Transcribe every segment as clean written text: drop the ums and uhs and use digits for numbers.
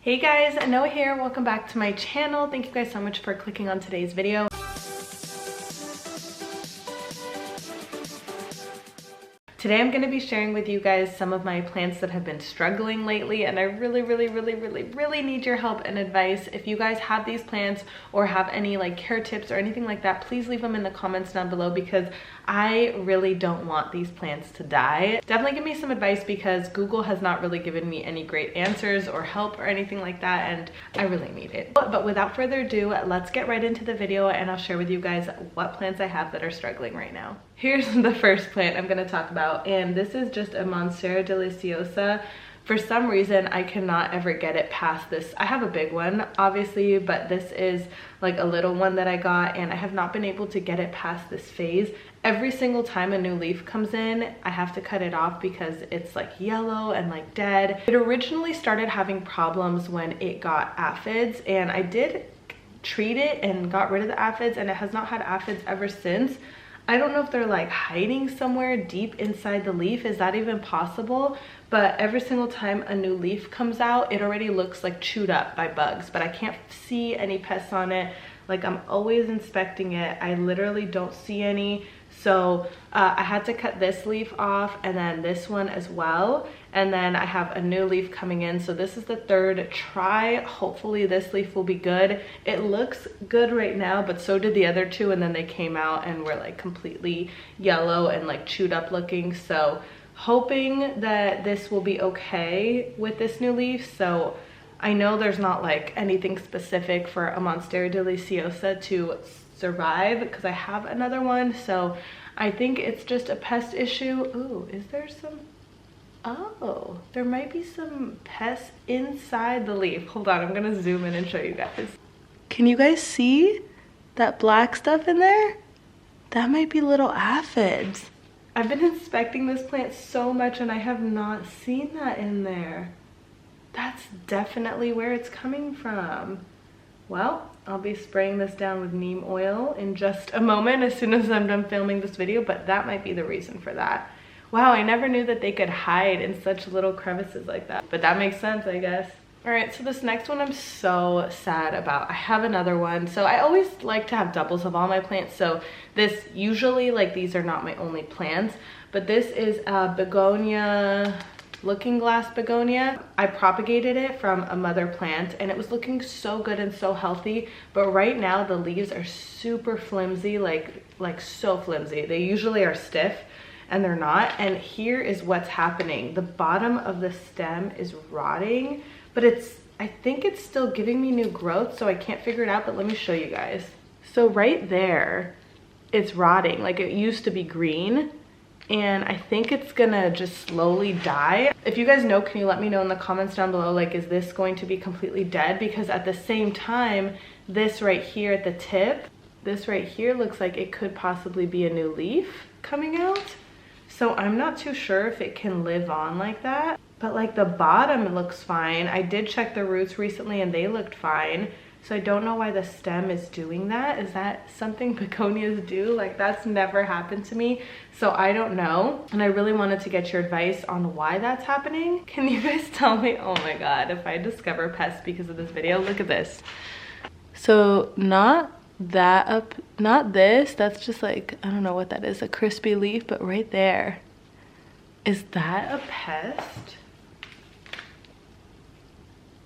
Hey guys, Noah here. Welcome back to my channel. Thank you guys so much for clicking on today's video. Today I'm going to be sharing with you guys some of my plants that have been struggling lately, and I really need your help and advice. If you guys have these plants or have any like care tips or anything like that, please leave them in the comments down below because I really don't want these plants to die. Definitely give me some advice because Google has not really given me any great answers or help or anything like that, and I really need it. But without further ado, let's get right into the video and I'll share with you guys what plants I have that are struggling right now. Here's the first plant I'm going to talk about, and this is just a Deliciosa. For some reason, I cannot ever get it past this. I have a big one, obviously, but this is like a little one that I got, and I have not been able to get it past this phase. Every single time a new leaf comes in, I have to cut it off because it's like yellow and like dead. It originally started having problems when it got aphids, and I did treat it and got rid of the aphids, and it has not had aphids ever since. I don't know if they're like hiding somewhere deep inside the leaf. Is that even possible? But every single time a new leaf comes out, it already looks like chewed up by bugs, but I can't see any pests on it. Like, I'm always inspecting it. I literally don't see any. So I had to cut this leaf off and then this one as well. And then I have a new leaf coming in. So this is the third try. Hopefully this leaf will be good. It looks good right now, but so did the other two. And then they came out and were like completely yellow and like chewed up looking. So hoping that this will be okay with this new leaf. So I know there's not like anything specific for a Deliciosa to survive because I have another one. So I think it's just a pest issue. Ooh, is there some? Oh, there might be some pests inside the leaf. Hold on, I'm gonna zoom in and show you guys. Can you guys see that black stuff in there? That might be little aphids. I've been inspecting this plant so much and I have not seen that in there. That's definitely where it's coming from. Well, I'll be spraying this down with neem oil in just a moment as soon as I'm done filming this video, but that might be the reason for that. Wow, I never knew that they could hide in such little crevices like that, but that makes sense, I guess. All right, so this next one I'm so sad about. I have another one. So I always like to have doubles of all my plants. So this usually, like, these are not my only plants, but this is a Begonia, looking glass Begonia. I propagated it from a mother plant and it was looking so good and so healthy, but right now the leaves are super flimsy, like so flimsy. They usually are stiff and they're not. And here is what's happening. The bottom of the stem is rotting, but I think it's still giving me new growth, so I can't figure it out, but let me show you guys. So right there, it's rotting. Like, it used to be green, and I think it's gonna just slowly die. If you guys know, can you let me know in the comments down below, like, is this going to be completely dead? Because at the same time, this right here at the tip, this right here looks like it could possibly be a new leaf coming out. So I'm not too sure if it can live on like that, but like the bottom looks fine. I did check the roots recently and they looked fine. So I don't know why the stem is doing that. Is that something begonias do? Like, that's never happened to me. So I don't know. And I really wanted to get your advice on why that's happening. Can you guys tell me? Oh my God, if I discover pests because of this video, look at this. So not that up, not this. That's just like, I don't know what that is, a crispy leaf, but right there. Is that a pest?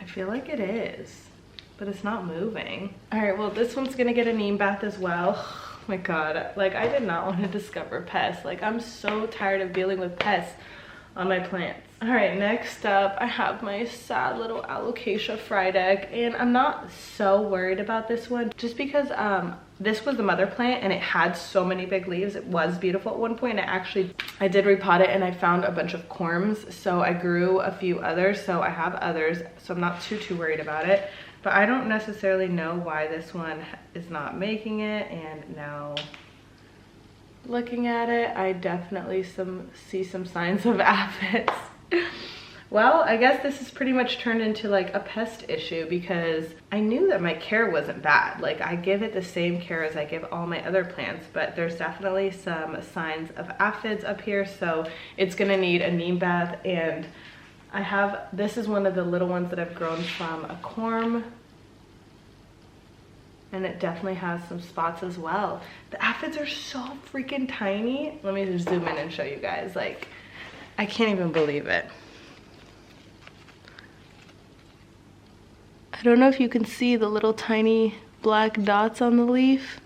I feel like it is, but it's not moving. All right, well, this one's gonna get a neem bath as well. Oh my God, like, I did not want to discover pests. Like, I'm so tired of dealing with pests on my plants. All right, next up, I have my sad little Alocasia Frydek, and I'm not so worried about this one just because this was the mother plant and it had so many big leaves. It was beautiful at one point. I did repot it and I found a bunch of corms, so I grew a few others, so I have others, so I'm not too worried about it. But I don't necessarily know why this one is not making it, and now looking at it, I definitely see some signs of aphids. Well, I guess this has pretty much turned into like a pest issue because I knew that my care wasn't bad. Like, I give it the same care as I give all my other plants, but there's definitely some signs of aphids up here, so it's gonna need a neem bath, and This is one of the little ones that I've grown from a corm. And it definitely has some spots as well. The aphids are so freaking tiny. Let me just zoom in and show you guys. Like, I can't even believe it. I don't know if you can see the little tiny black dots on the leaf.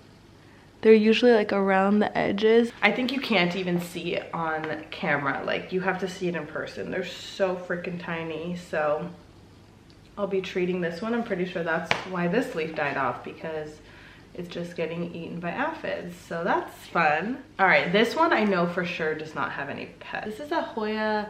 They're usually like around the edges. I think you can't even see it on camera. Like, you have to see it in person. They're so freaking tiny. So I'll be treating this one. I'm pretty sure that's why this leaf died off, because it's just getting eaten by aphids. So that's fun. All right, this one I know for sure does not have any pests. This is a Hoya,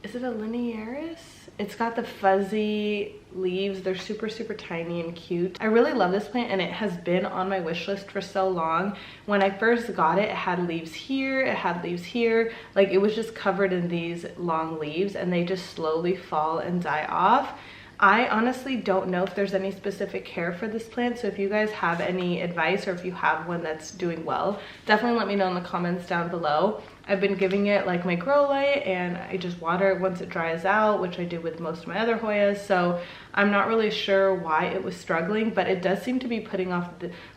is it a linearis? It's got the fuzzy leaves. They're super, super tiny and cute. I really love this plant, and it has been on my wish list for so long. When I first got it, it had leaves here, it had leaves here. Like, it was just covered in these long leaves, and they just slowly fall and die off. I honestly don't know if there's any specific care for this plant, so if you guys have any advice, or if you have one that's doing well, definitely let me know in the comments down below. I've been giving it like my grow light, and I just water it once it dries out, which I do with most of my other Hoyas, so I'm not really sure why it was struggling, but it does seem to be putting off,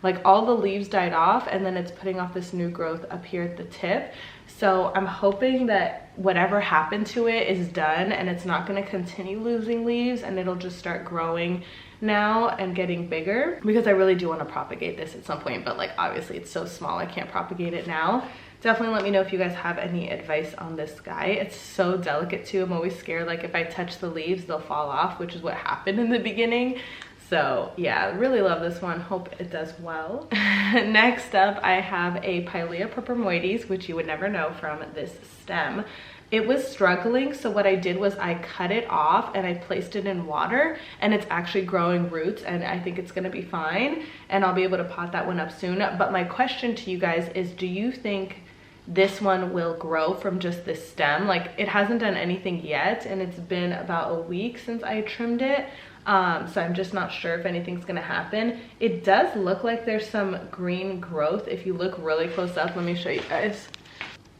like, all the leaves died off, and then it's putting off this new growth up here at the tip. So I'm hoping that whatever happened to it is done, and it's not going to continue losing leaves, and it'll just start growing now and getting bigger, because I really do want to propagate this at some point, but like, obviously it's so small I can't propagate it now. Definitely let me know if you guys have any advice on this guy. It's so delicate too. I'm always scared, like, if I touch the leaves they'll fall off, which is what happened in the beginning. So yeah, really love this one. Hope it does well. Next up, I have a Pilea purpuremoides, which you would never know from this stem. It was struggling, so what I did was I cut it off and I placed it in water, and it's actually growing roots, and I think it's gonna be fine, and I'll be able to pot that one up soon. But my question to you guys is, do you think this one will grow from just this stem? Like, it hasn't done anything yet, and it's been about a week since I trimmed it. So I'm just not sure if anything's gonna happen. It does look like there's some green growth. If you look really close up, let me show you guys.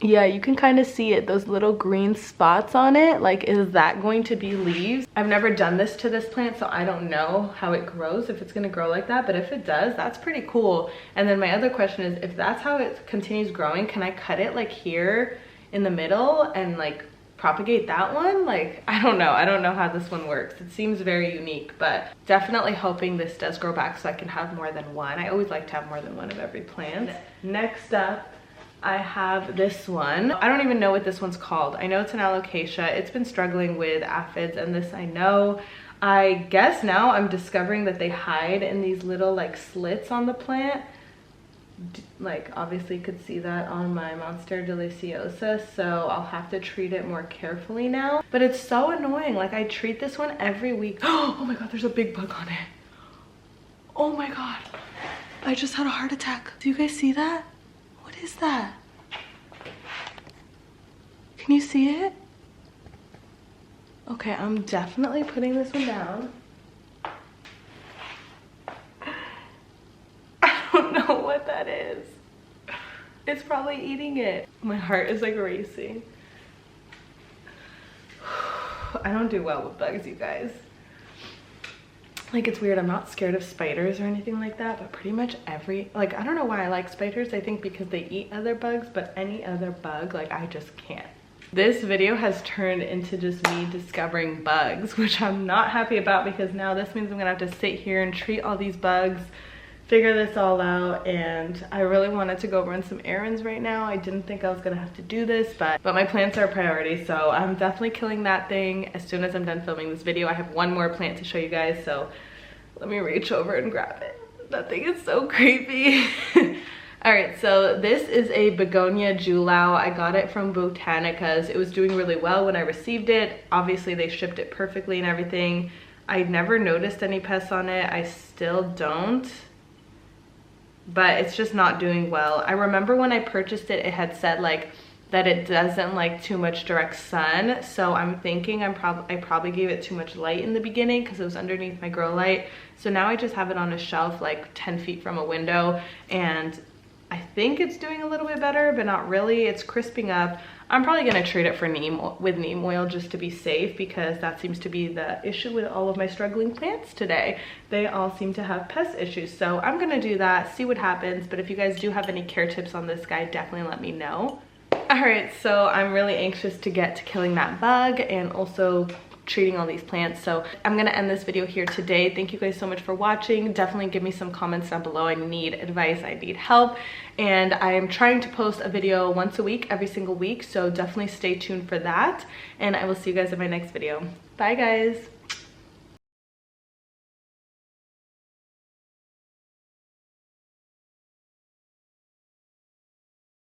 Yeah, you can kind of see it, those little green spots on it. Like, is that going to be leaves? I've never done this to this plant, so I don't know how it grows, if it's gonna grow like that, but if it does, that's pretty cool. And then my other question is, if that's how it continues growing, can I cut it like here in the middle and like propagate that one? Like, I don't know how this one works. It seems very unique, but definitely hoping this does grow back so I can have more than one. I always like to have more than one of every plant. Next up, I have this one. I don't even know what this one's called. I know it's an Alocasia. It's been struggling with aphids, and this I know. I guess now I'm discovering that they hide in these little like slits on the plant. Like, obviously you could see that on my Monster Deliciosa, so I'll have to treat it more carefully now. But it's so annoying. Like, I treat this one every week. Oh my god, there's a big bug on it. Oh my god. I just had a heart attack. Do you guys see that? What is that? Can you see it? Okay, I'm definitely putting this one down. I don't know what that is. It's probably eating it. My heart is like racing. I don't do well with bugs, you guys. Like, it's weird, I'm not scared of spiders or anything like that, but pretty much like, I don't know why I like spiders. I think because they eat other bugs, but any other bug, like, I just can't. This video has turned into just me discovering bugs, which I'm not happy about, because now this means I'm gonna have to sit here and treat all these bugs, figure this all out, and I really wanted to go run some errands right now. I didn't think I was gonna have to do this, but my plants are a priority, so I'm definitely killing that thing as soon as I'm done filming this video. I have one more plant to show you guys, so let me reach over and grab it. That thing is so creepy. All right, so this is a Begonia Julau. I got it from Botanica's. It was doing really well when I received it. Obviously, they shipped it perfectly and everything. I never noticed any pests on it. I still don't, but it's just not doing well. I remember when I purchased it, it had said like that it doesn't like too much direct sun. So I'm thinking I probably gave it too much light in the beginning because it was underneath my grow light. So now I just have it on a shelf like 10 feet from a window, and I think it's doing a little bit better, but not really. It's crisping up. I'm probably gonna treat it for with neem oil just to be safe, because that seems to be the issue with all of my struggling plants today. They all seem to have pest issues. So I'm gonna do that, see what happens. But if you guys do have any care tips on this guy, definitely let me know. All right, so I'm really anxious to get to killing that bug and also treating all these plants. So I'm gonna end this video here today. Thank you guys so much for watching. Definitely give me some comments down below. I need advice, I need help, and I am trying to post a video once a week, every single week, so definitely stay tuned for that, and I will see you guys in my next video. Bye guys.